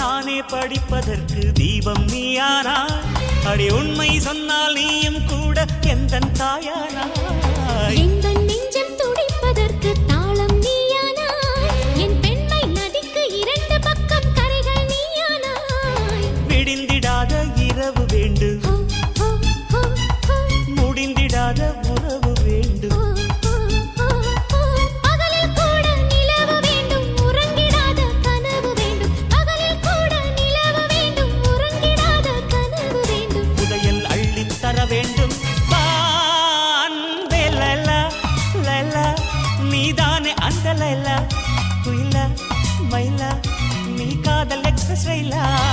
நானே படிப்பதற்கு தீபம் நீயானாய். அடி உண்மை சொன்னால் நீயும் கூட எந்தன் தாயானாய். எந்தன் நெஞ்சம் துடிப்பதற்கு தாளம் நீயானாய். என் பெண்மை நதிக்கு இரண்டு பக்கம் கரைகள் நீயானாய். விடிந்திடாத இரவு வேண்டும், ஹோ, ஹோ, ஹோ, ஹோ. முடிந்திடாத உறவு வேண்டும். ஹோ, ஹோ, ஹோ, ஹோ. பகலில் கூட நிலவு வேண்டும், உறங்கிடாத கனவு வேண்டும். பகலில் கூட நிலவு வேண்டும், உறங்கிடாத கனவு வேண்டும். புதையல் அள்ளித் தர வேண்டும். அன்பே லைலா லைலா, நீதானே அந்த லைலா. குயிலா மயிலா, நீ காதல் எக்ஸ்பிரஸ் ரயிலா.